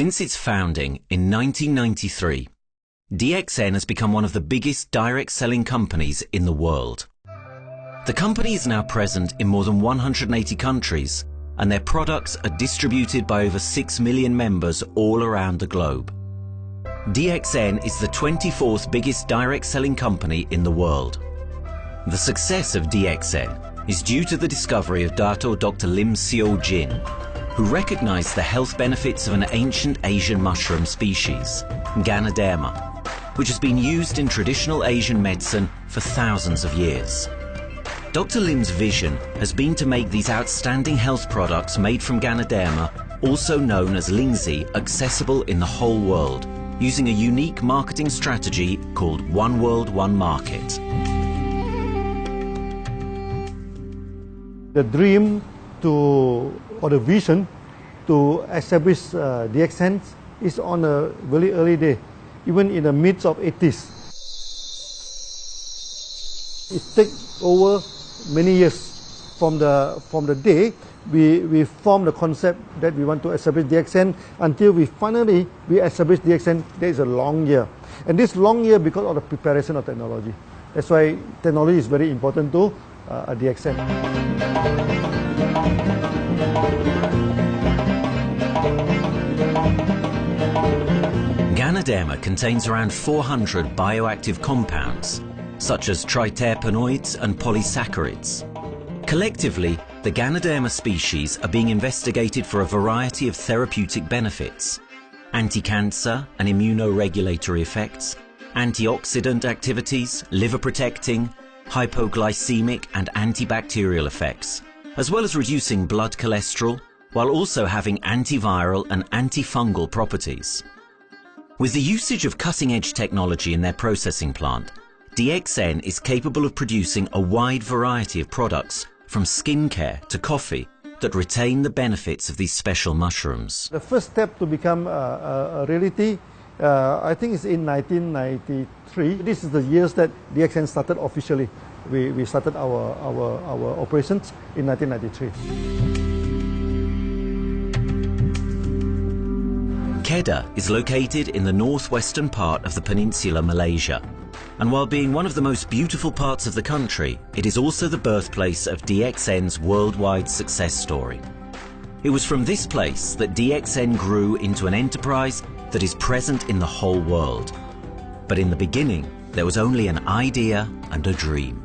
Since its founding in 1993, DXN has become one of the biggest direct selling companies in the world. The company is now present in more than 180 countries, and their products are distributed by over 6 million members all around the globe. DXN is the 24th biggest direct selling company in the world. The success of DXN is due to the discovery of Dato Dr. Lim Seo Jin, who recognized the health benefits of an ancient Asian mushroom species, Ganoderma, which has been used in traditional Asian medicine for thousands of years. Dr. Lim's vision has been to make these outstanding health products made from Ganoderma, also known as Lingzi, accessible in the whole world, using a unique marketing strategy called One World, One Market. The dream or the vision to establish DXN is on a very early day, even in the midst of 80s. It takes over many years from the day we formed the concept that we want to establish DXN until we finally establish DXN. There is a long year, and this long year because of the preparation of technology. That's why technology is very important to DXN. Ganoderma contains around 400 bioactive compounds, such as triterpenoids and polysaccharides. Collectively, the Ganoderma species are being investigated for a variety of therapeutic benefits: anti-cancer and immunoregulatory effects, antioxidant activities, liver protecting, hypoglycemic and antibacterial effects, as well as reducing blood cholesterol, while also having antiviral and antifungal properties. With the usage of cutting-edge technology in their processing plant, DXN is capable of producing a wide variety of products, from skincare to coffee, that retain the benefits of these special mushrooms. The first step to become a reality, I think, is in 1993. This is the years that DXN started officially. We started our operations in 1993. Kedah is located in the northwestern part of the peninsula Malaysia, and while being one of the most beautiful parts of the country, it is also the birthplace of DXN's worldwide success story. It was from this place that DXN grew into an enterprise that is present in the whole world. But in the beginning, there was only an idea and a dream.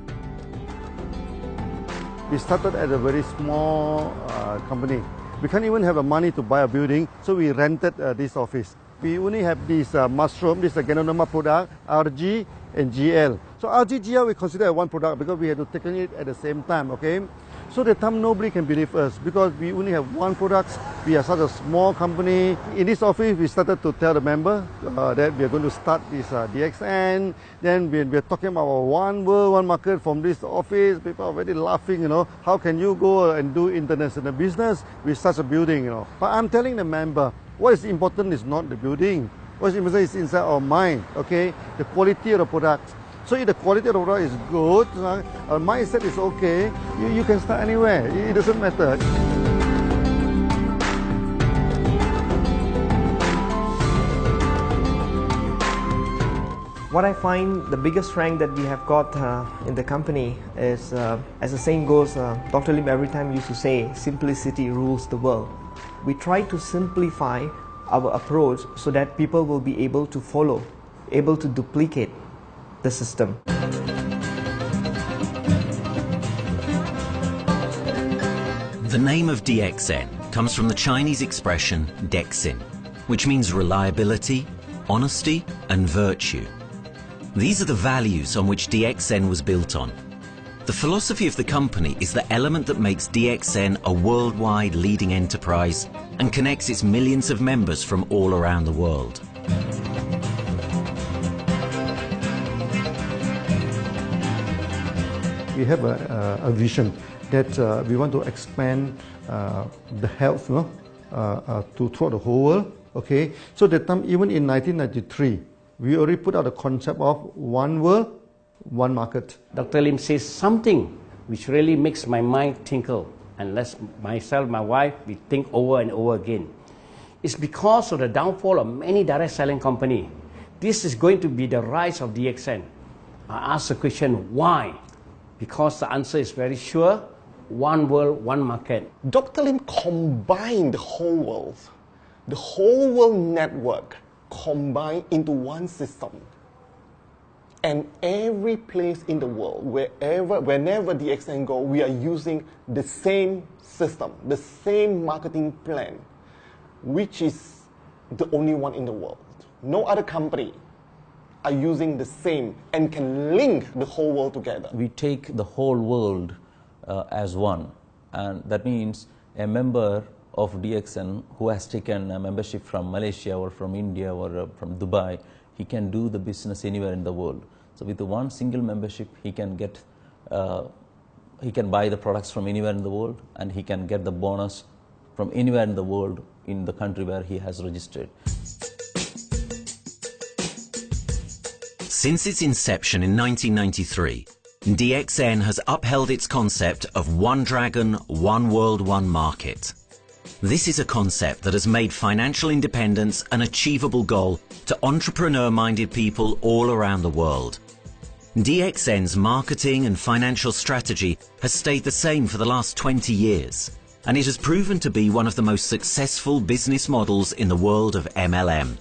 We started at a very small company. We can't even have the money to buy a building, so we rented this office. We only have this mushroom, this Ganoderma product, RG and GL. So RG, GL we consider one product because we had to take it at the same time, okay? So at the time nobody can believe us because we only have one product. We are such a small company. In this office, we started to tell the member that we are going to start this DXN. Then we are talking about one world, one market from this office. People are very laughing, you know. How can you go and do international business with such a building, you know? But I'm telling the member, what is important is not the building. What is important is inside our mind, okay? The quality of the product. So if the quality of the product is good, our mindset is okay, you can start anywhere. It doesn't matter. What I find the biggest strength that we have got in the company is, as the saying goes, Dr. Lim every time used to say, simplicity rules the world. We try to simplify our approach so that people will be able to follow, able to duplicate the system. The name of DXN comes from the Chinese expression DXN, which means reliability, honesty, and virtue. These are the values on which DXN was built on. The philosophy of the company is the element that makes DXN a worldwide leading enterprise and connects its millions of members from all around the world. We have a vision that we want to expand the health to throughout the whole world. Okay, so that time, even in 1993, we already put out the concept of one world, one market. Dr. Lim says something which really makes my mind tinkle, and lets myself, my wife, we think over and over again. It's because of the downfall of many direct selling companies. This is going to be the rise of DXN. I ask the question, why? Because the answer is very sure, one world, one market. Dr. Lim combined the whole world network combined into one system. And every place in the world, whenever DXN go, we are using the same system, the same marketing plan, which is the only one in the world. No other company are using the same and can link the whole world together. We take the whole world as one, and that means a member of DXN who has taken a membership from Malaysia or from India or from Dubai, he can do the business anywhere in the world. So with the one single membership, he can get, he can buy the products from anywhere in the world, and he can get the bonus from anywhere in the world in the country where he has registered. Since its inception in 1993, DXN has upheld its concept of one dragon, one world, one market. This is a concept that has made financial independence an achievable goal to entrepreneur-minded people all around the world. DXN's marketing and financial strategy has stayed the same for the last 20 years, and it has proven to be one of the most successful business models in the world of MLM.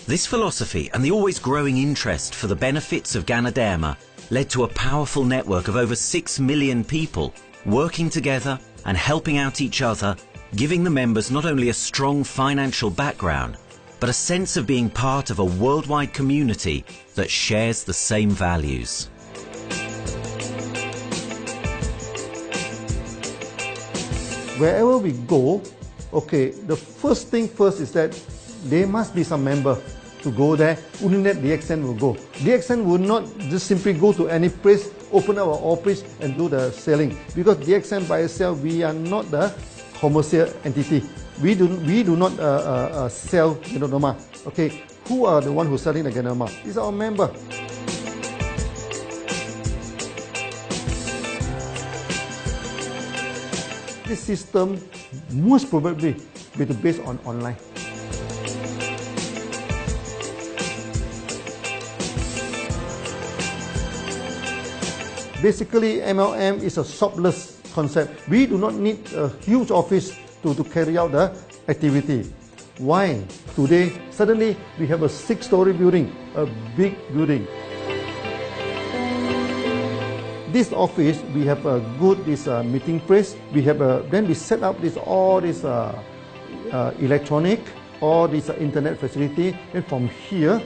This philosophy and the always growing interest for the benefits of Ganoderma led to a powerful network of over 6 million people working together and helping out each other, giving the members not only a strong financial background, but a sense of being part of a worldwide community that shares the same values. Wherever we go, okay, the first thing first is that there must be some member to go there. Only that DXN will go. DXN will not just simply go to any place, open our office and do the selling. Because DXN by itself, we are not the commercial entity. We do not sell Ganoderma. Okay, who are the one who's selling the Ganoderma? It's our member. This system most probably will be based on online. Basically, MLM is a shopless concept. We do not need a huge office to carry out the activity. Why? Today, suddenly we have a 6-story building, a big building. This office, we have a good meeting place. We have then we set up all this electronic, all this internet facility, and from here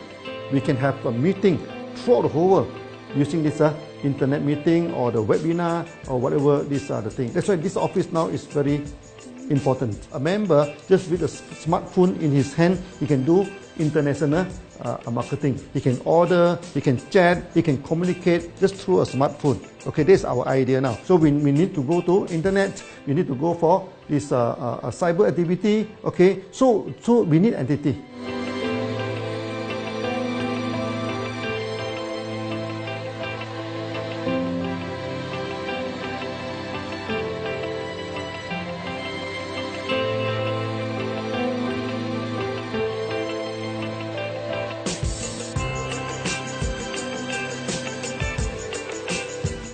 we can have a meeting throughout the whole world using this internet meeting or the webinar or whatever these are the things. That's why this office now is very important. A member, just with a smartphone in his hand, he can do international marketing. He can order, he can chat, he can communicate just through a smartphone. Okay, this is our idea now. So we need to go to internet, we need to go for this cyber activity. Okay, so we need entity.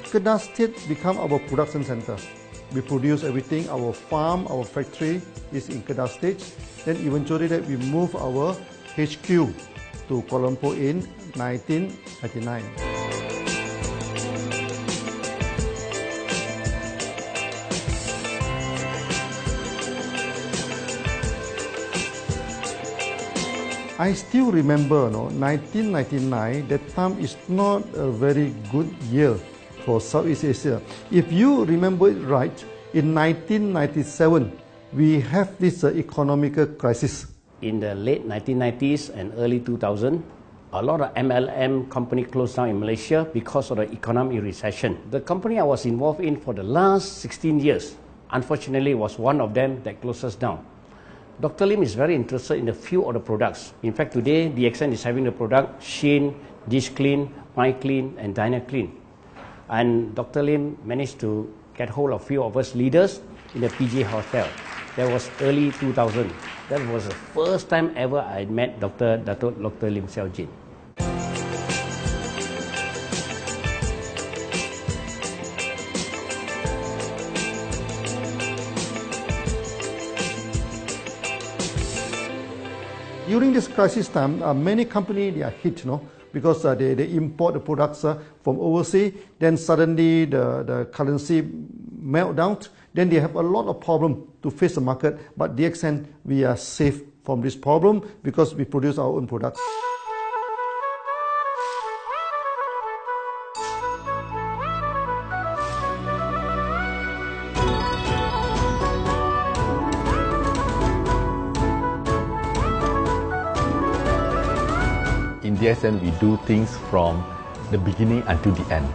Kedah State become our production center. We produce everything. Our farm, our factory is in Kedah State. Then eventually that we move our HQ to Kuala Lumpur in 1999. I still remember, 1999, that time is not a very good year for Southeast Asia. If you remember it right, in 1997, we have this economic crisis. In the late 1990s and early 2000, a lot of MLM company closed down in Malaysia because of the economic recession. The company I was involved in for the last 16 years, unfortunately, was one of them that closes down. Dr. Lim is very interested in a few of the products. In fact, today, DXN is having the product Sheen, Dish Clean, My Clean, and Diner Clean. And Dr. Lim managed to get hold of a few of us leaders in the PJ Hotel. That was early 2000. That was the first time ever I met Dr. Lim Xiao Jin. During this crisis time, many companies they are hit, because they import the products from overseas. Then suddenly the currency melt down. Then they have a lot of problem to face the market. But DXN, we are safe from this problem because we produce our own products. In DXN, we do things from the beginning until the end.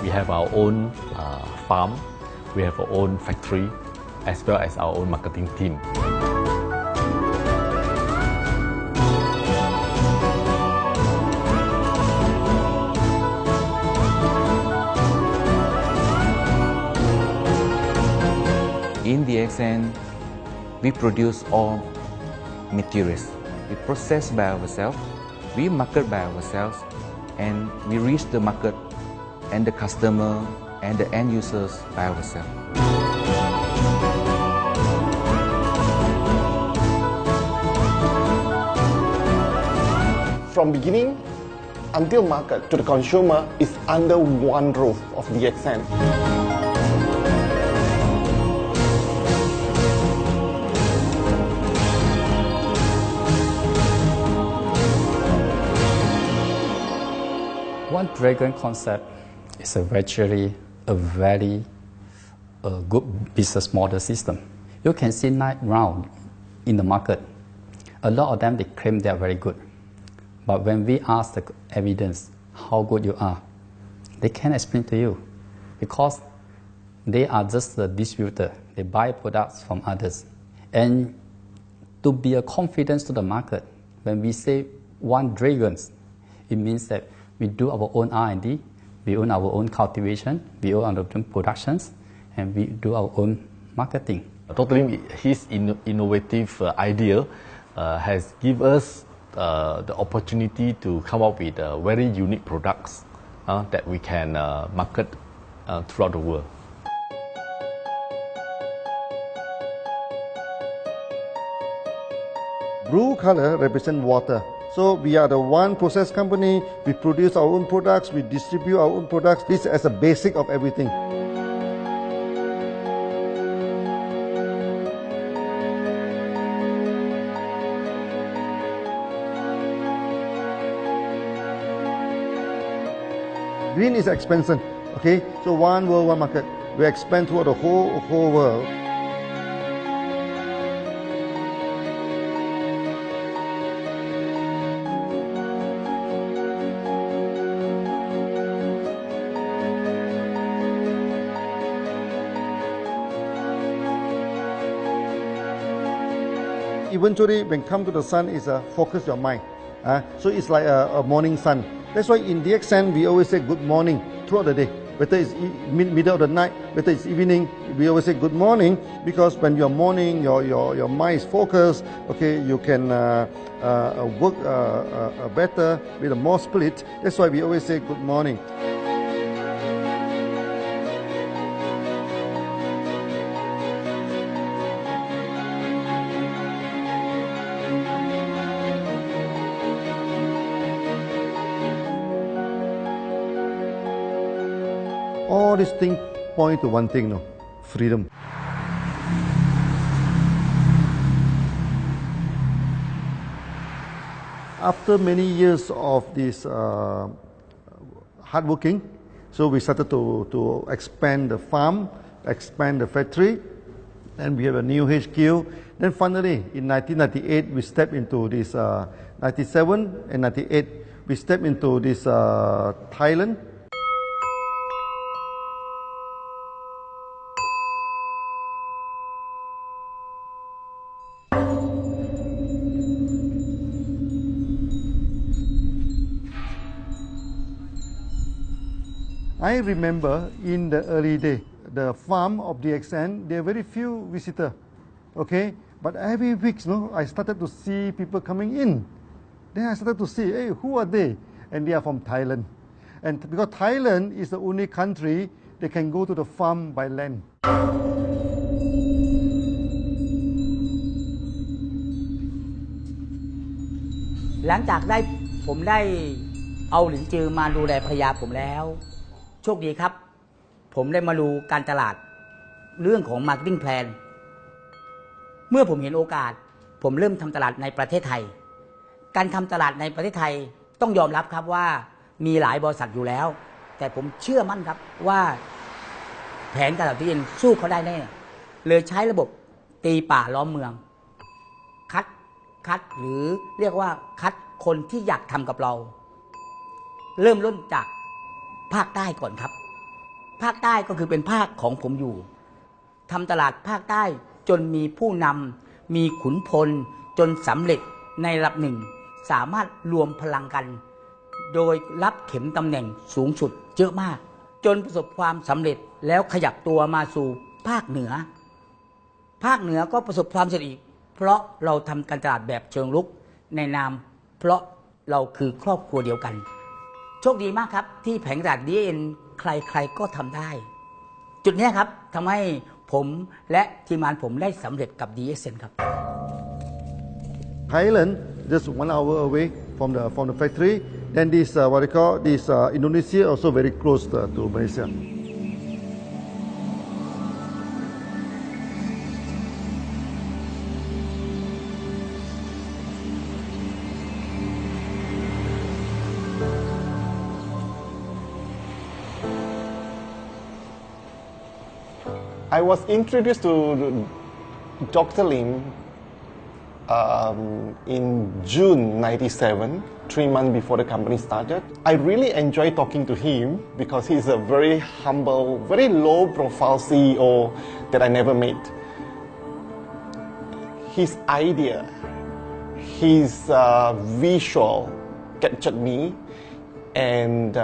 We have our own farm, we have our own factory, as well as our own marketing team. In DXN, we produce all materials. We process by ourselves, we market by ourselves, and we reach the market and the customer and the end users by ourselves. From beginning until market to the consumer is under one roof of DXN. One Dragon concept is actually a very good business model system. You can see right now in the market, a lot of them they claim they are very good. But when we ask the evidence how good you are, they can't explain to you because they are just the distributor. They buy products from others. And to be a confidence to the market, when we say One Dragons, it means that we do our own R&D, we own our own cultivation, we own our own productions, and we do our own marketing. Totally, his innovative idea has given us the opportunity to come up with very unique products that we can market throughout the world. Blue color represents water. So we are the one process company, we produce our own products, we distribute our own products. This is a basic of everything. Green is expansion, okay? So one world, one market. We expand throughout the whole world. Eventually, when come to the sun, is focus your mind. So it's like a morning sun. That's why in DXN, we always say good morning throughout the day. Whether it's middle of the night, whether it's evening, we always say good morning because when you're morning, your mind is focused. Okay, you can work better with a more spirit. That's why we always say good morning. All these things point to one thing, freedom. After many years of this hard working, so we started to expand the farm, expand the factory, and we have a new HQ. Then finally, in 1998, we stepped into this, 97 and 98, we stepped into this Thailand. I remember in the early day, the farm of DXN, there are very few visitors, okay? But every week, I started to see people coming in. Then I started to see, hey, who are they? And they are from Thailand. And because Thailand is the only country they can go to the farm by land. หลังจากผมได้เอาหลินจือมาดูแลภรรยาผมแล้วโชคดีครับผมได้มาดูการตลาดเรื่องของ Marketing Plan เมื่อผมเห็นโอกาสผมเริ่มทำตลาดในประเทศไทยการทำตลาดในประเทศไทยต้องยอมรับครับว่ามีหลายบริษัทอยู่แล้วแต่ผมเชื่อมั่นครับว่าแผนการตลาดที่ดินสู้เขาได้แน่เลยใช้ระบบตีป่าล้อมเมืองคัดหรือเรียกว่าคัดคนที่อยากทำกับเราเริ่มต้นจากภาคใต้ก่อนครับภาคใต้ก็คือเป็นภาคของผมอยู่ทำตลาดภาคใต้จนมีผู้นำมีขุนพลจนสำเร็จในระดับหนึ่งสามารถรวมพลังกันโดยรับเข็มตำแหน่งสูงสุดเยอะมากจนประสบความสำเร็จแล้วขยับตัวมาสู่ภาคเหนือก็ประสบความสำเร็จอีกเพราะเราทำการตลาดแบบเชิงรุกในนามเพราะเราคือครอบครัวเดียวกันโชคดีมากครับที่แผงตลาด DXN ใครก็ทำได้จุดนี้ครับทำให้ผมและทีมงานผมได้สำเร็จกับ DXN ครับ Thailand just 1 hour away from the factory. Then this what they call this Indonesia also very close to Malaysia. I was introduced to Dr. Lim in June '97, 3 months before the company started. I really enjoy talking to him because he's a very humble, very low-profile CEO that I never met. His idea, his visual captured me, and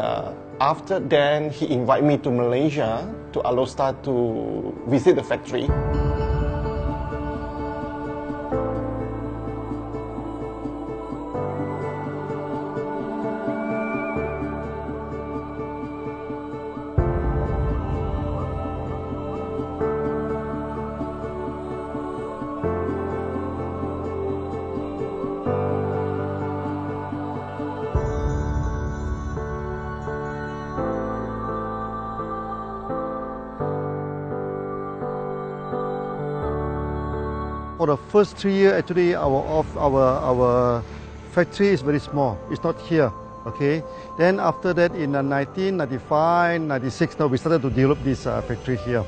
after then he invited me to Malaysia, to Alostar, to visit the factory. For the first 3 years, actually, our factory is very small. It's not here, okay? Then after that, in 1995, 96, now we started to develop this factory here.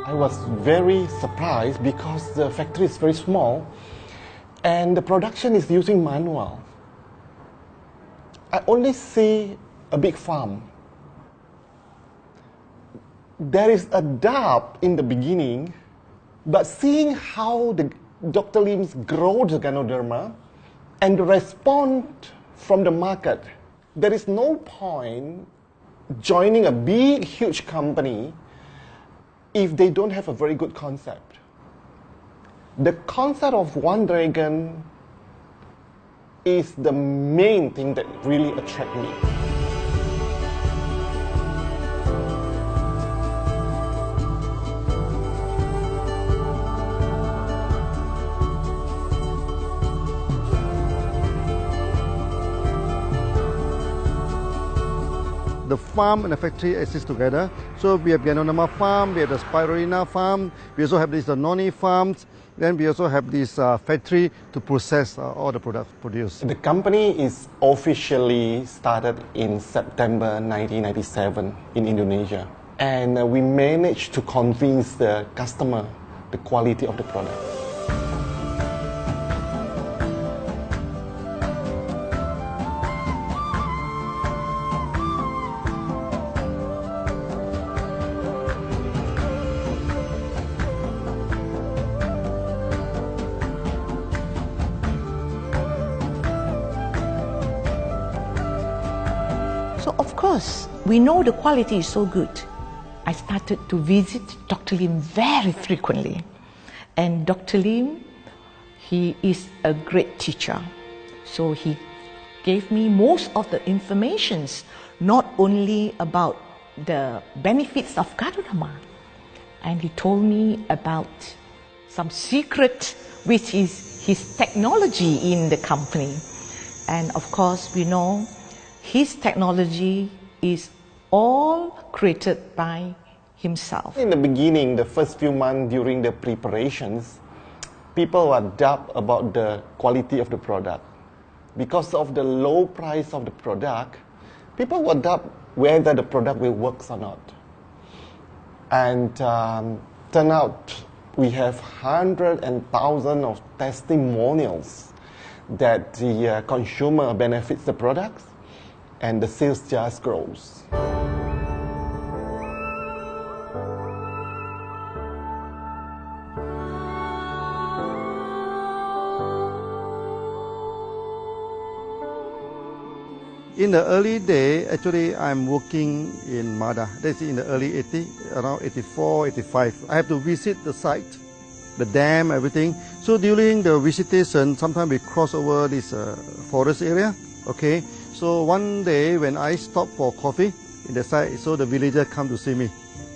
I was very surprised because the factory is very small and the production is using manual. I only see a big farm. There is a doubt in the beginning, but seeing how Dr. Lim's grow the Ganoderma and the response from the market, there is no point joining a big, huge company if they don't have a very good concept. The concept of One Dragon is the main thing that really attracts me. The farm and the factory exist together. So we have Ganoderma farm, we have the Spirulina farm, we also have these noni farms, then we also have this factory to process all the products produced. The company is officially started in September 1997 in Indonesia. And we managed to convince the customer the quality of the product. because we know the quality is so good, I started to visit Dr. Lim very frequently. And Dr. Lim, he is a great teacher. So he gave me most of the informations, not only about the benefits of Gadodama, and he told me about some secret, which is his technology in the company. And of course, we know his technology is all created by himself. In the beginning, the first few months during the preparations, people were doubt about the quality of the product. Because of the low price of the product, people were doubt whether the product will work or not. And turn out we have hundreds and thousands of testimonials that the consumer benefits the products and the sales just grows. In the early day, actually, I'm working in Mada. That's in the early 80s, around 84, 85. I have to visit the site, the dam, everything. So during the visitation, sometimes we cross over this forest area. Okay. So one day when I stop for coffee in the site, so the villagers come to see me.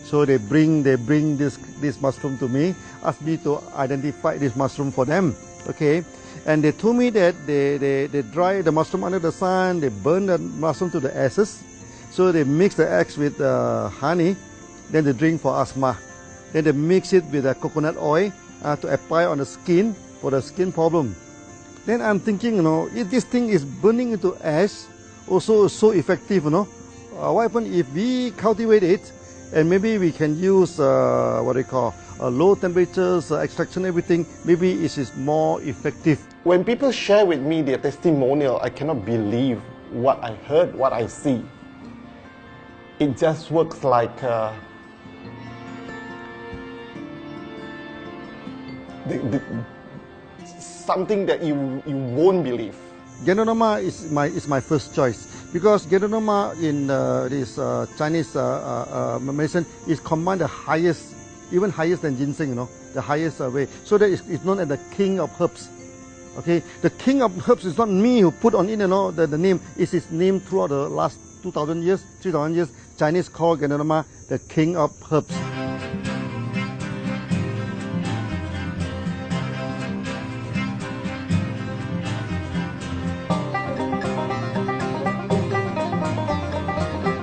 So they bring this mushroom to me, ask me to identify this mushroom for them. Okay. And they told me that they dry the mushroom under the sun, they burn the mushroom to the ashes. So they mix the eggs with honey, then they drink for asthma. Then they mix it with coconut oil to apply on the skin for the skin problem. Then I'm thinking, if this thing is burning into ash, also so effective, what happens if we cultivate it and maybe we can use what they call low temperatures, extraction, everything, maybe it is more effective. When people share with me their testimonial, I cannot believe what I heard, what I see. It just works like something that you won't believe. Gadodama is my first choice because Gadodama in this Chinese medicine is combined the highest, even higher than ginseng, the highest way. So that it's known as the king of herbs. Okay, the king of herbs is not me who put on it, the name. It's his name throughout the last 2,000 years, 3,000 years. Chinese call Gadodama the king of herbs.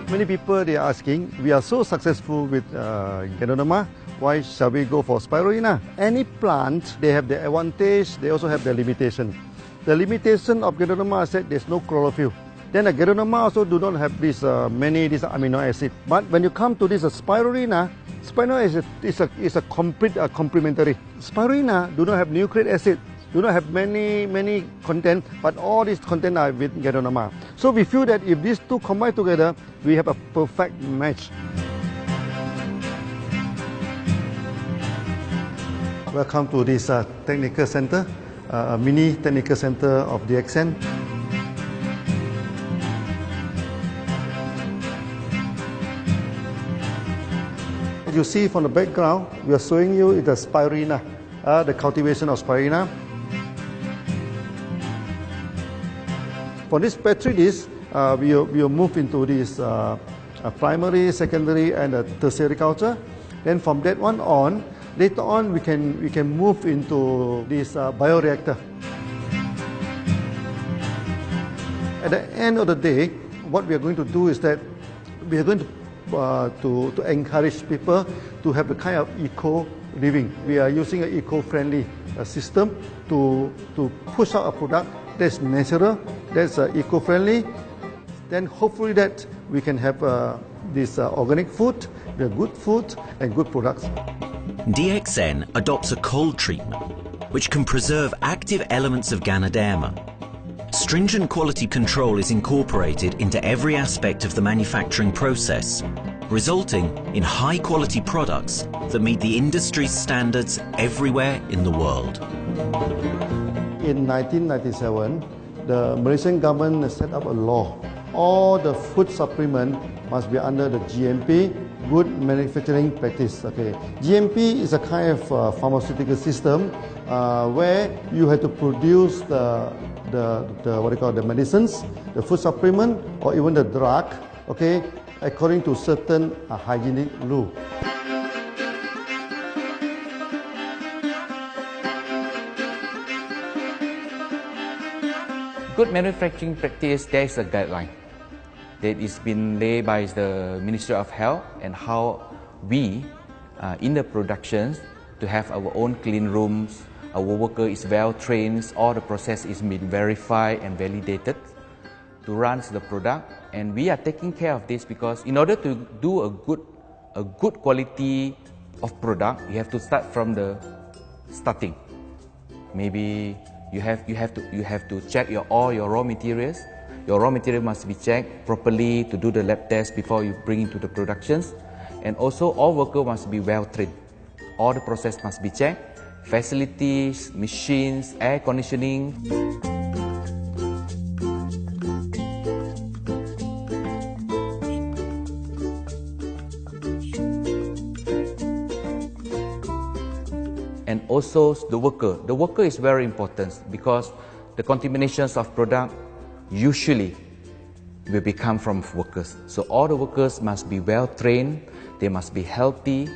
Many people they are asking, we are so successful with Gadodama, why shall we go for spirulina? Any plant, they have their advantage, they also have their limitation. The limitation of Gadodama is that there's no chlorophyll. Then the Gadodama also do not have this many amino acid. But when you come to this spirulina, spirulina is a complete complementary. Spirulina do not have nucleic acid, do not have many content, but all these content are with Gadodama. So we feel that if these two combine together, we have a perfect match. Welcome to this technical center, a mini technical center of DXN. As you see from the background, we are showing you the spirulina, the cultivation of spirulina. For this petri dish, we will move into this primary, secondary, and tertiary culture. Then from that one on, later on we can move into this bioreactor. At the end of the day, what we are going to do is that we are going to encourage people to have the kind of eco living. We are using an eco-friendly system to push out a product that's natural, that's eco-friendly. Then hopefully that we can have this organic food, the good food and good products. DXN adopts a cold treatment which can preserve active elements of Ganoderma. Stringent quality control is incorporated into every aspect of the manufacturing process, resulting in high-quality products that meet the industry's standards everywhere in the world. In 1997, the Malaysian government set up a law all the food supplement must be under the GMP, good manufacturing practice. Okay, GMP is a kind of pharmaceutical system where you have to produce the what you call the medicines, the food supplement, or even the drug. Okay, according to certain hygienic rule. Good manufacturing practice, there is a guideline that is been laid by the Ministry of Health, and how we, in the productions, to have our own clean rooms, our worker is well trained, all the process is being verified and validated to run the product, and we are taking care of this because in order to do a good quality of product, you have to start from the starting. Maybe you have to check all your raw materials. Your raw material must be checked properly to do the lab test before you bring into the productions. And also all workers must be well trained. All the process must be checked. Facilities, machines, air conditioning. And also the worker. The worker is very important because the contaminations of product usually will become from workers. So all the workers must be well trained, they must be healthy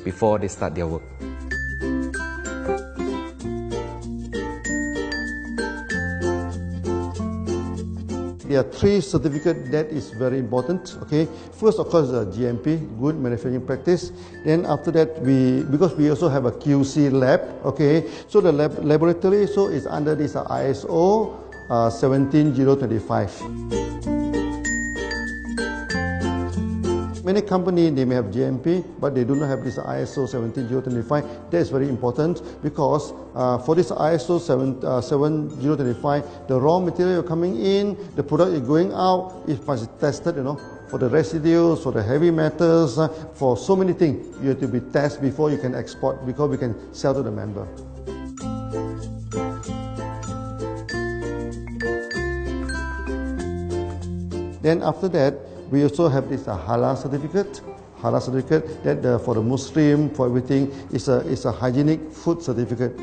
before they start their work. There are three certificates that is very important. Okay, first of course the GMP, good manufacturing practice. Then after that because we also have a QC lab. Okay, so the laboratory is under this ISO 17025. Many companies, they may have GMP, but they do not have this ISO 17025. That is very important because for this ISO 17025, the raw material coming in, the product is going out, it must be tested, for the residues, for the heavy metals, for so many things. You have to be tested before you can export, because we can sell to the member. Then after that, we also have this halal certificate. Halal certificate that for the Muslim, for everything, is a hygienic food certificate.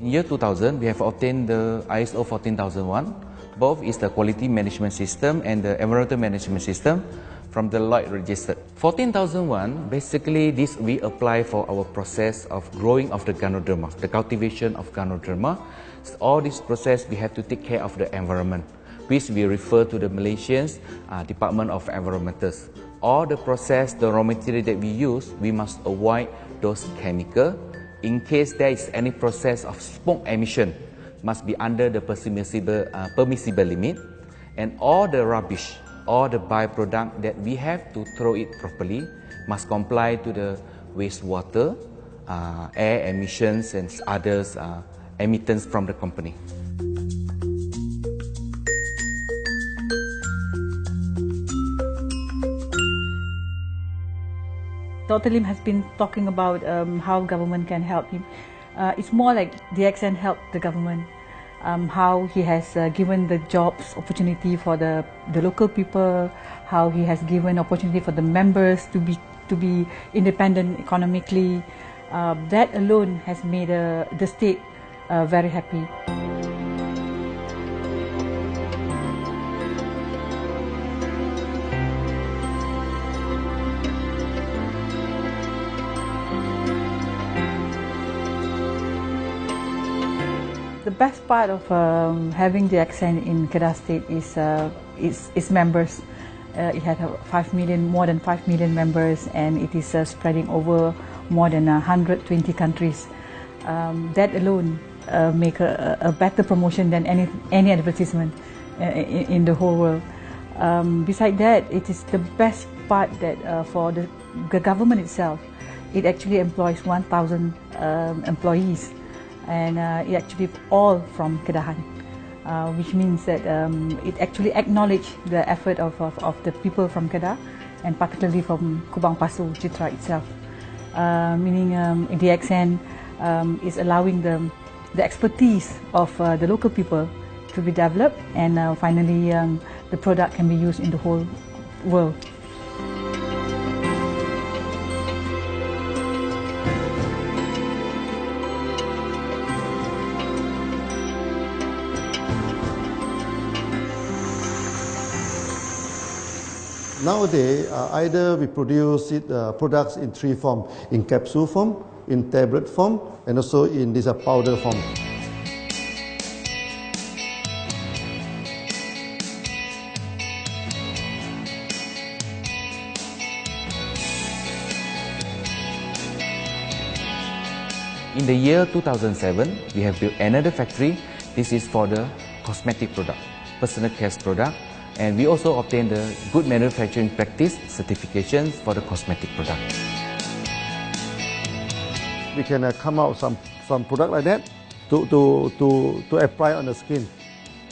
In year 2000, we have obtained the ISO 14001. Both is the quality management system and the environmental management system from the Lloyd registered. 14001, basically this we apply for our process of growing of the Ganoderma, the cultivation of Ganoderma. So all this process we have to take care of the environment, which we refer to the Malaysian Department of Environmentals. All the process, the raw material that we use, we must avoid those chemicals. In case there is any process of smoke emission, must be under the permissible limit. And all the rubbish, all the byproduct that we have to throw it properly, must comply to the wastewater, air emissions and others emittance from the company. Dr. Lim has been talking about how government can help him. It's more like DXN helped the government, how he has given the jobs opportunity for the local people, how he has given opportunity for the members to be independent economically. That alone has made the state very happy. The best part of having DXN in Kedah State is its members. It has more than 5 million members, and it is spreading over more than 120 countries. That alone make a better promotion than any advertisement in the whole world. Besides that, it is the best part that for the government itself, it actually employs 1,000 employees. And it actually all from Kedahan, which means that it actually acknowledges the effort of the people from Kedah, and particularly from Kubang Pasu Citra itself. Meaning DXN is allowing the expertise of the local people to be developed, and finally the product can be used in the whole world. Nowadays, either we produce products in three forms: in capsule form, in tablet form, and also in this powder form. In the year 2007, we have built another factory. This is for the cosmetic product, personal care product, and we also obtained the Good Manufacturing Practice certifications for the cosmetic product. We can come out some product like that to apply on the skin.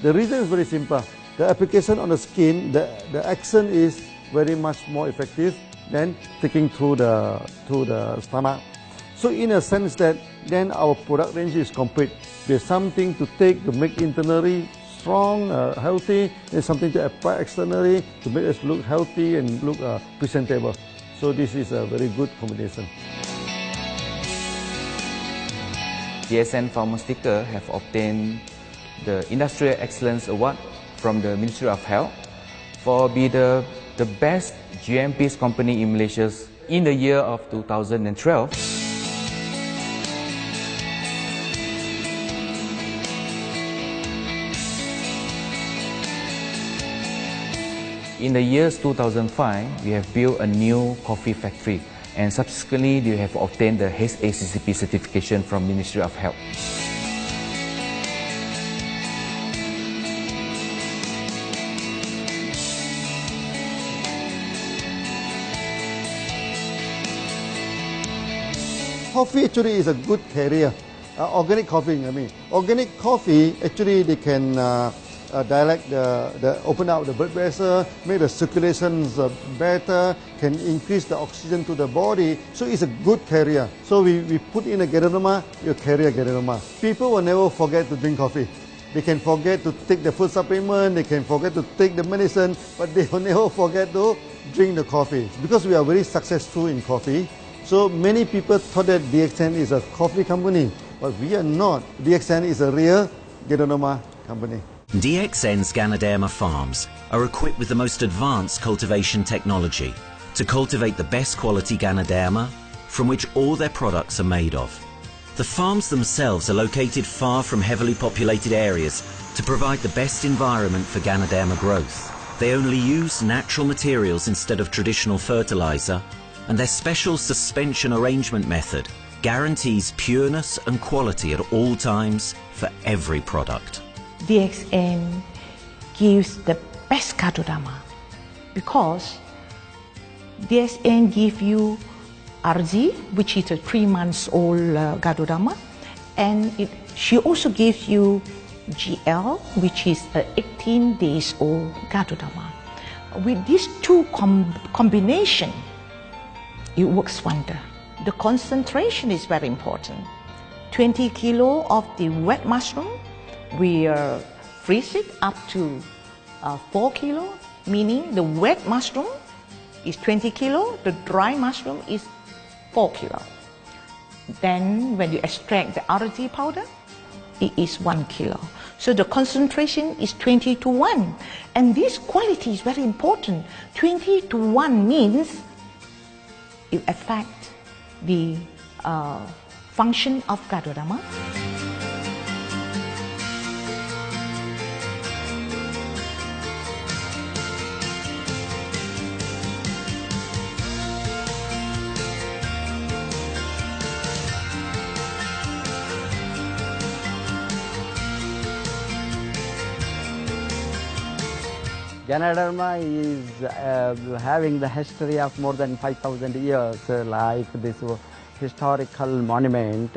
The reason is very simple. The application on the skin, the action is very much more effective than taking through the stomach. So in a sense that then our product range is complete. There's something to take to make internally strong, healthy, and something to apply externally to make us look healthy and look presentable. So this is a very good combination. DXN Pharmaceutical have obtained the Industrial Excellence Award from the Ministry of Health for being the best GMP company in Malaysia in the year of 2012. In the years 2005, we have built a new coffee factory, and subsequently we have obtained the HACCP certification from Ministry of Health. Coffee actually is a good career. Organic coffee, I mean. Organic coffee, actually they can open up the blood vessel, make the circulations better, can increase the oxygen to the body. So it's a good carrier. So we put in a Ganoderma, you carry a Ganoderma. People will never forget to drink coffee. They can forget to take the food supplement, they can forget to take the medicine, but they will never forget to drink the coffee. Because we are very successful in coffee, so many people thought that DXN is a coffee company, but we are not. DXN is a real Ganoderma company. DXN's Ganoderma farms are equipped with the most advanced cultivation technology to cultivate the best quality Ganoderma from which all their products are made of. The farms themselves are located far from heavily populated areas to provide the best environment for Ganoderma growth. They only use natural materials instead of traditional fertilizer, and their special suspension arrangement method guarantees pureness and quality at all times for every product. DXN gives the best Ganoderma because DXN gives you RZ, which is a 3 months old Ganoderma, and she also gives you GL, which is a 18 days old Ganoderma. With these two combination, it works wonder. The concentration is very important. 20 kilo of the wet mushroom, we freeze it up to 4 kilo, meaning the wet mushroom is 20 kilo, the dry mushroom is 4 kilo. Then when you extract the RZ powder, it is 1 kilo. So the concentration is 20 to 1. And this quality is very important. 20 to 1 means it affects the function of Ganoderma. Ganoderma is having the history of more than 5,000 years, like this historical monument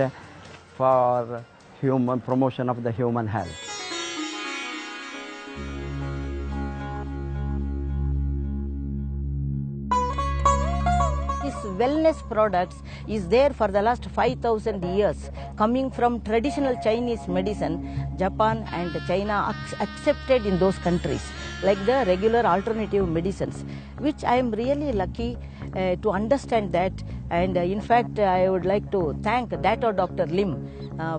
for human promotion of the human health. This wellness products is there for the last 5,000 years, coming from traditional Chinese medicine. Japan and China accepted in those countries, like the regular alternative medicines, which I am really lucky to understand that. And in fact, I would like to thank Dr. Lim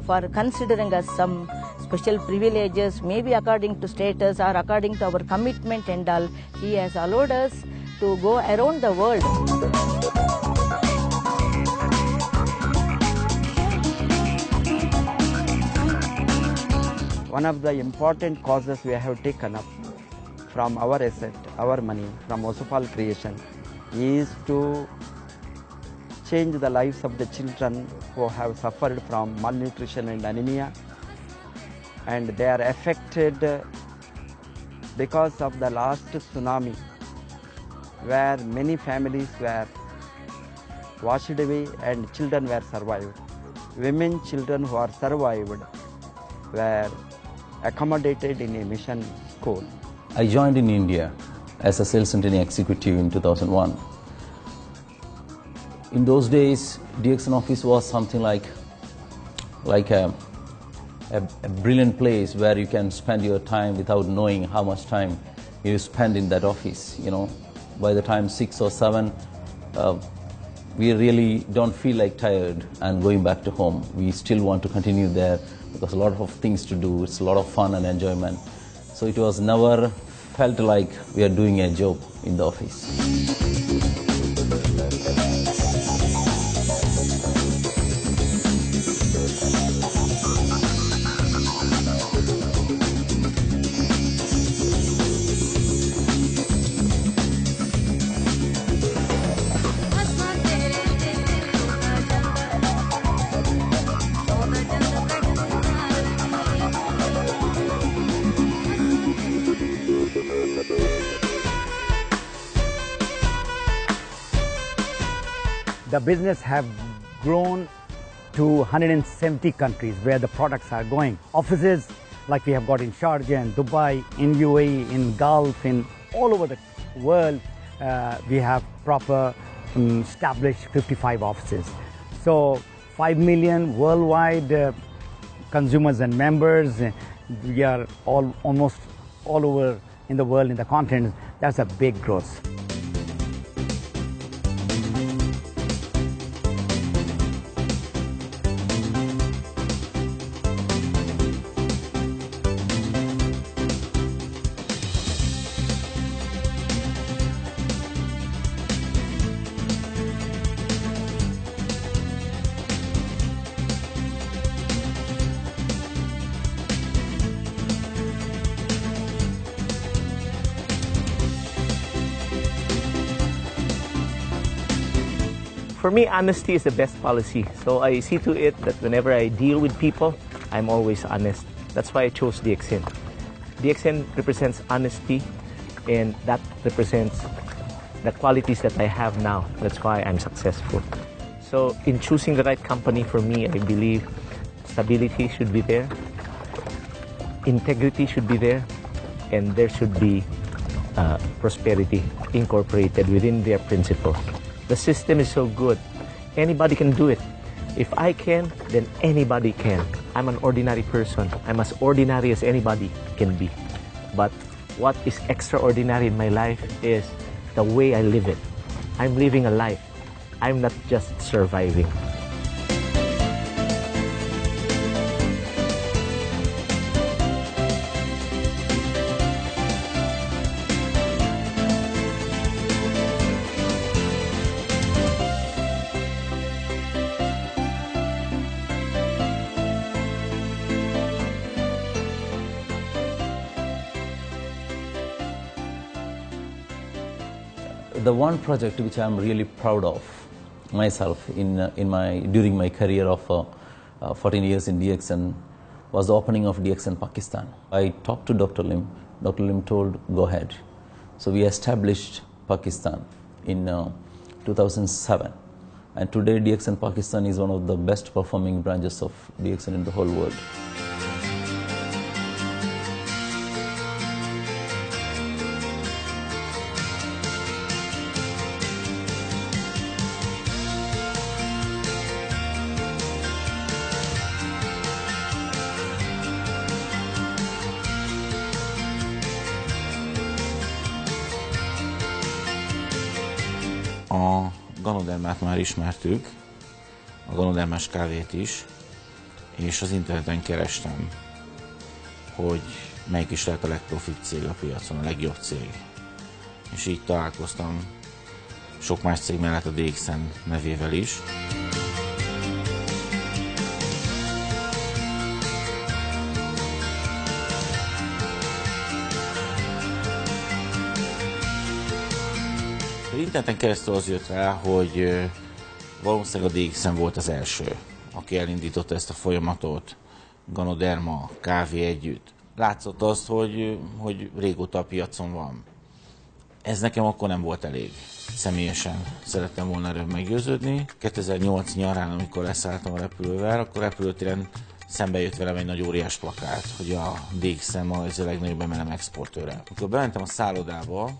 for considering us some special privileges, maybe according to status or according to our commitment and all. He has allowed us to go around the world. One of the important causes we have taken up from our asset, our money, from Osopal creation, is to change the lives of the children who have suffered from malnutrition and anemia, and they are affected because of the last tsunami, where many families were washed away and children were survived. Women, children who are survived were accommodated in a mission school. I joined in India as a sales and training executive in 2001. In those days, DXN office was something like a brilliant place where you can spend your time without knowing how much time you spend in that office. You know, by the time 6 or 7, we really don't feel like tired and going back to home. We still want to continue there because a lot of things to do. It's a lot of fun and enjoyment. So it was never felt like we are doing a job in the office. The business have grown to 170 countries where the products are going. Offices like we have got in Sharjah and Dubai, in UAE, in Gulf, in all over the world, we have proper established 55 offices. So 5 million worldwide consumers and members. We are almost all over in the world, in the continent. That's a big growth. For me, honesty is the best policy. So I see to it that whenever I deal with people, I'm always honest. That's why I chose DXN. DXN represents honesty, and that represents the qualities that I have now. That's why I'm successful. So in choosing the right company for me, I believe stability should be there, integrity should be there, and there should be prosperity incorporated within their principles. The system is so good. Anybody can do it. If I can, then anybody can. I'm an ordinary person. I'm as ordinary as anybody can be. But what is extraordinary in my life is the way I live it. I'm living a life. I'm not just surviving. The one project which I am really proud of myself during my career of 14 years in DXN was the opening of DXN Pakistan. I talked to Dr. Lim. Dr. Lim told, go ahead. So we established Pakistan in 2007. And today DXN Pakistan is one of the best performing branches of DXN in the whole world. A ganodermát már ismertük, a ganodermás kávét is, és az interneten kerestem, hogy melyik is lehet a legprofibb cég a piacon, a legjobb cég. És így találkoztam sok más cég mellett a DXN nevével is. Interneten keresztül az jött rá, hogy valószínűleg a DXN volt az első, aki elindította ezt a folyamatot, ganoderma, kávé együtt. Látszott azt, hogy régóta a piacon van. Ez nekem akkor nem volt elég. Személyesen szerettem volna erről meggyőződni. 2008 nyarán, amikor leszálltam a repülővel, akkor repülőtéren szembe jött velem egy nagy óriás plakát, hogy a DXN Malajzia legnagyobb MLM exportőre. Amikor bementem a szállodába,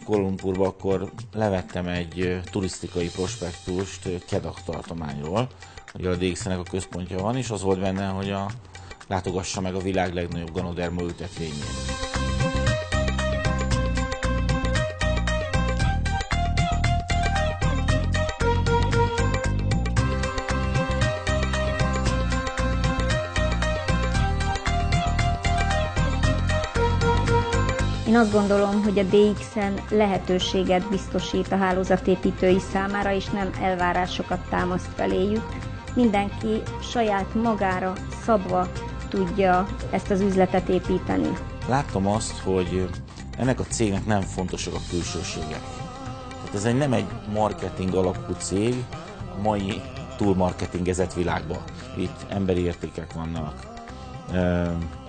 Kuala Lumpurba, akkor levettem egy turisztikai prospektust Kedah tartományról, hogy a DXN-nek a központja van, és az volt benne, hogy látogassa meg a világ legnagyobb ganoderma ültetvényét. Én azt gondolom, hogy a DXN lehetőséget biztosít a hálózatépítői számára, és nem elvárásokat támaszt feléjük. Mindenki saját magára szabva tudja ezt az üzletet építeni. Láttam azt, hogy ennek a cégnek nem fontosak a külsőségek. Tehát ez nem egy marketing alapú cég a mai túlmarketingezett világban. Itt emberi értékek vannak,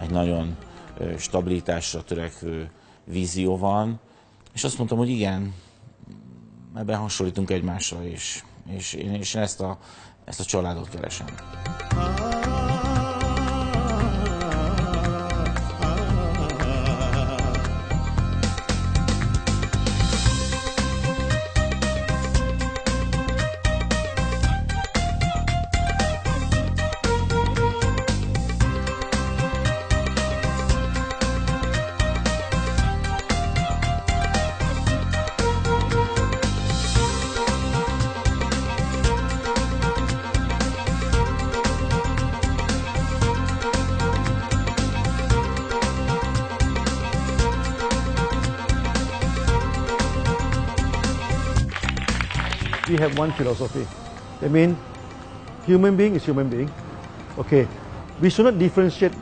egy nagyon stabilitásra törekvő vízió van, és azt mondtam, hogy igen, ebben hasonlítunk egymásra, és én ezt a családot keresem. We have one philosophy. I mean, human being is human being. Okay, we should not differentiate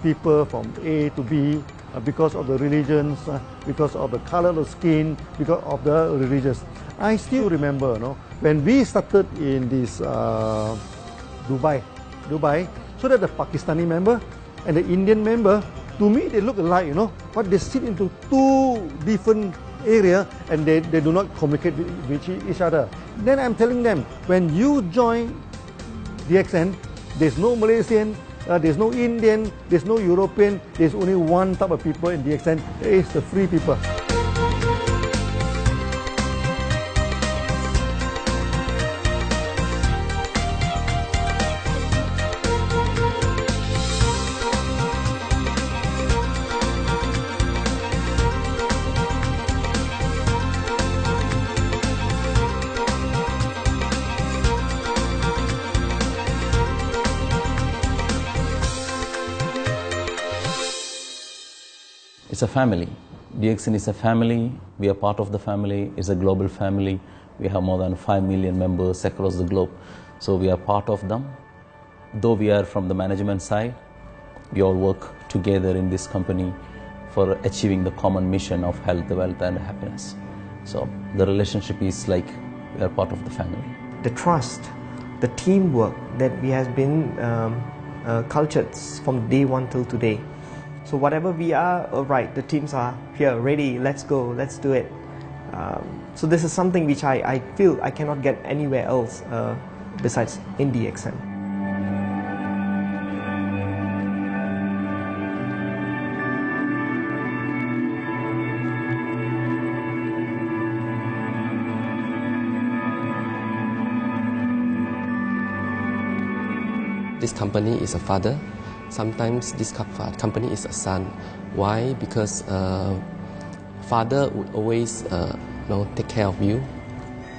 people from A to B because of the religions, because of the color of the skin, because of the religions. I still remember, when we started in this Dubai, so that the Pakistani member and the Indian member, to me they look alike, but they sit into two different area and they do not communicate with each other. Then I'm telling them, when you join DXN, there's no Malaysian, there's no Indian, there's no European, there's only one type of people in DXN, it's the free people. It's a family. DXN is a family. We are part of the family. It's a global family. We have more than 5 million members across the globe. So we are part of them. Though we are from the management side, we all work together in this company for achieving the common mission of health, wealth and happiness. So the relationship is like we are part of the family. The trust, the teamwork that we have been cultured from day one till today. So whatever we are, right, the teams are here, ready, let's go, let's do it. So this is something which I feel I cannot get anywhere else besides in DXN. This company is a father. Sometimes this company is a son. Why? Because father would always take care of you,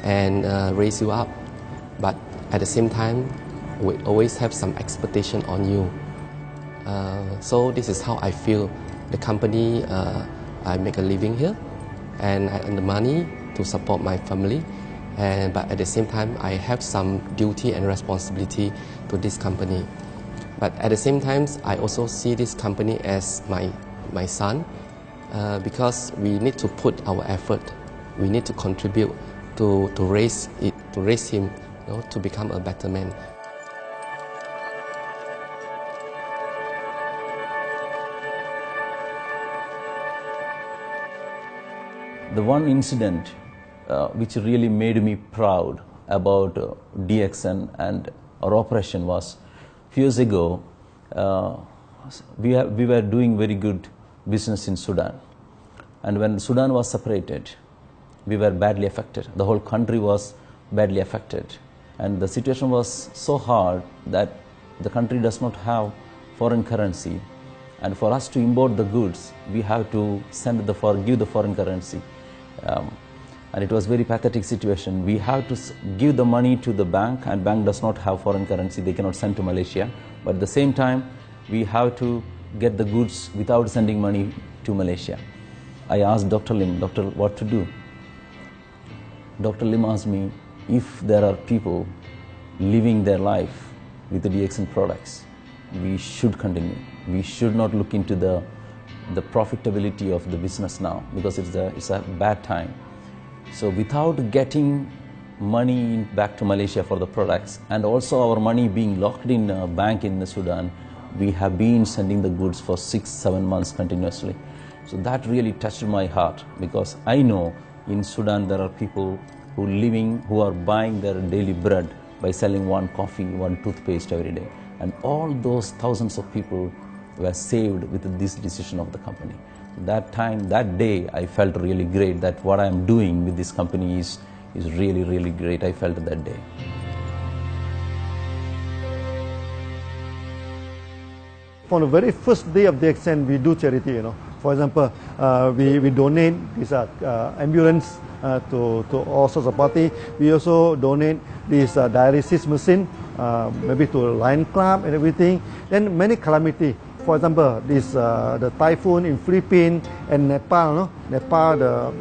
and raise you up. But at the same time, we always have some expectation on you. So this is how I feel. The company, I make a living here, and I earn the money to support my family. But at the same time, I have some duty and responsibility to this company. But at the same time, I also see this company as my son, because we need to put our effort. We need to contribute to raise him, to become a better man. The one incident which really made me proud about DXN and our operation was a few years ago. We were doing very good business in Sudan, and when Sudan was separated, we were badly affected. The whole country was badly affected, and the situation was so hard that the country does not have foreign currency, and for us to import the goods, we have to give the foreign currency. And it was very pathetic situation. We have to give the money to the bank, and bank does not have foreign currency. They cannot send to Malaysia. But at the same time, we have to get the goods without sending money to Malaysia. I asked Dr. Lim, "Doctor, what to do?" Dr. Lim asked me, if there are people living their life with the DXN products, we should continue. We should not look into the profitability of the business now, because it's a bad time. So without getting money back to Malaysia for the products, and also our money being locked in a bank in Sudan, we have been sending the goods for 6-7 months continuously. So that really touched my heart, because I know in Sudan there are people who are buying their daily bread by selling one coffee, one toothpaste every day. And all those thousands of people were saved with this decision of the company. That day, I felt really great that what I am doing with this company is really, really great. I felt that day. On the very first day of DXN, we do charity, For example, we donate this ambulance to all sorts of party. We also donate this dialysis machine, maybe to Lion Club and everything. Then many calamity. For example, the typhoon in Philippines and Nepal, Nepal,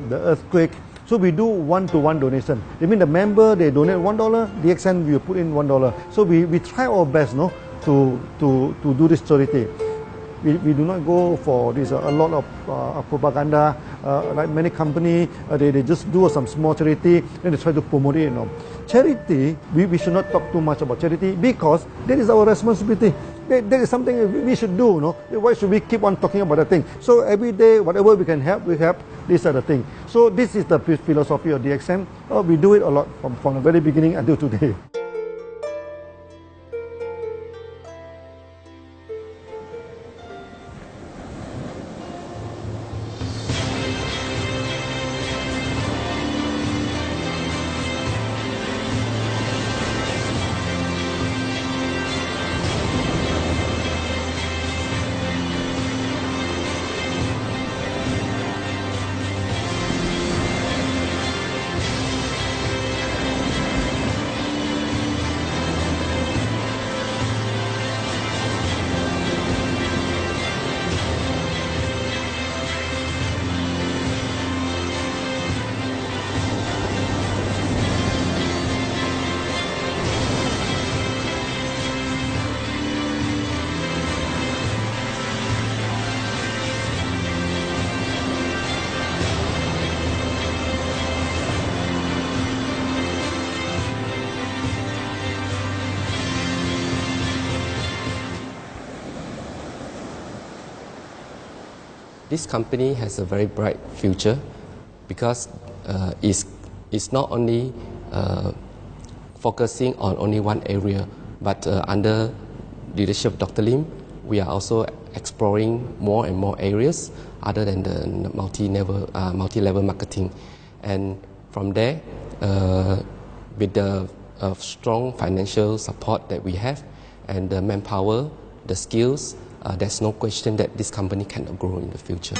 the earthquake. So we do one-to-one donation. I mean, the member, they donate $1, DXN will put in $1. So we try our best, to do this charity. We do not go for this a lot of propaganda. Like many companies, they just do some small charity, then they try to promote it. Charity, we should not talk too much about charity, because that is our responsibility. That is something we should do. Why should we keep on talking about that thing? So every day, whatever we can help, we help. These are the things. So this is the philosophy of DXN. We do it a lot from the very beginning until today. This company has a very bright future, because it's not only focusing on only one area, but under leadership of Dr. Lim, we are also exploring more and more areas other than the multi-level marketing. And from there, with the strong financial support that we have and the manpower, the skills, there's no question that this company cannot grow in the future. future. เ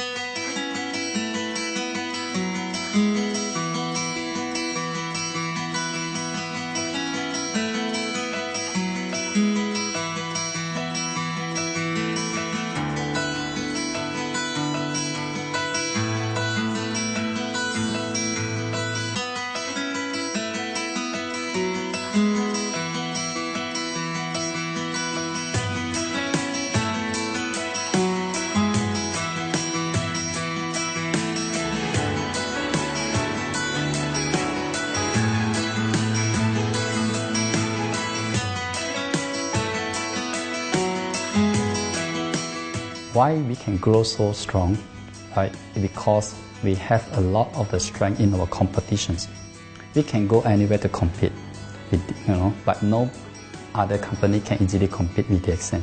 Why we can grow so strong? Right? Because we have a lot of the strength in our competitions. We can go anywhere to compete, but no other company can easily compete with DXN.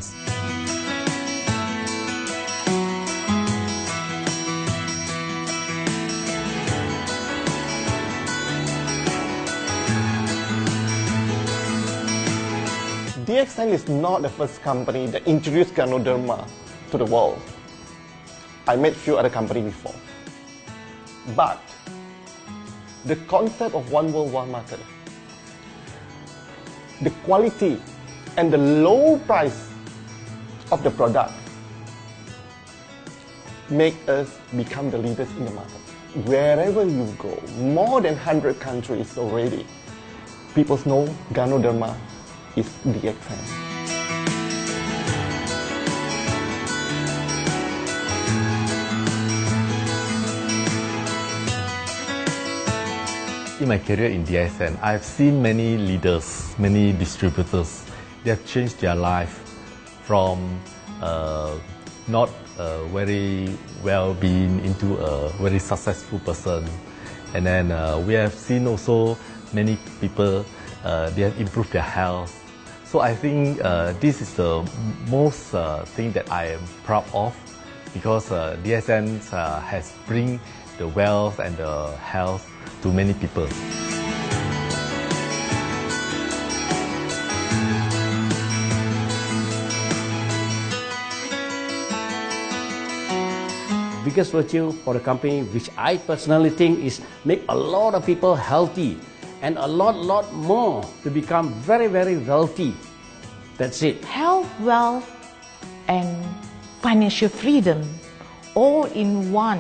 DXN is not the first company that introduced Ganoderma to the world. I met few other companies before. But the concept of one world, one market, the quality and the low price of the product make us become the leaders in the market. Wherever you go, more than 100 countries already, people know Ganoderma is DXN. In my career in DXN, I've seen many leaders, many distributors. They have changed their life from not very well-being into a very successful person. And then we have seen also many people, they have improved their health. So I think this is the most thing that I am proud of, because DXN has bring the wealth and the health to many people. Biggest virtue for the company, which I personally think is make a lot of people healthy and a lot more to become very wealthy. That's it. Health, wealth, and financial freedom all in one.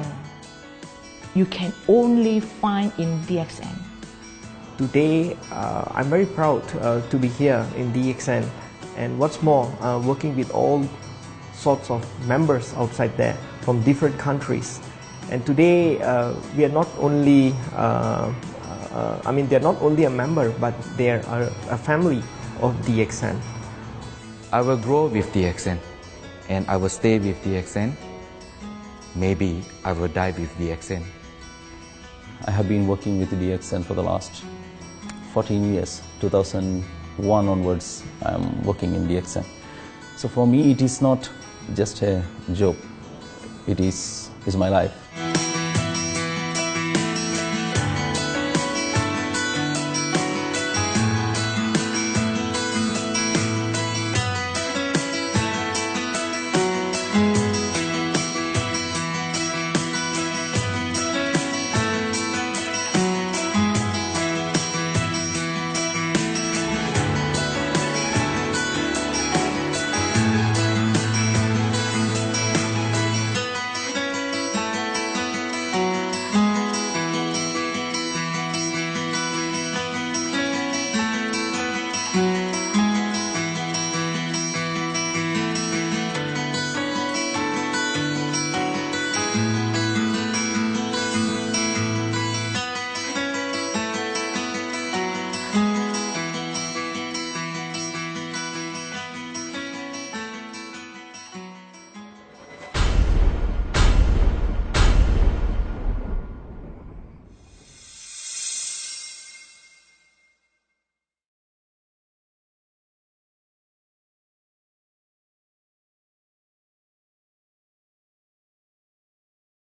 You can only find in DXN. Today, I'm very proud to be here in DXN, and what's more, working with all sorts of members outside there from different countries. And today, we are not only, they're not only a member, but they are a family of DXN. I will grow with DXN, and I will stay with DXN. Maybe I will die with DXN. I have been working with DXN for the last 14 years. 2001 onwards, I am working in DXN. So for me, it is not just a job. It is my life.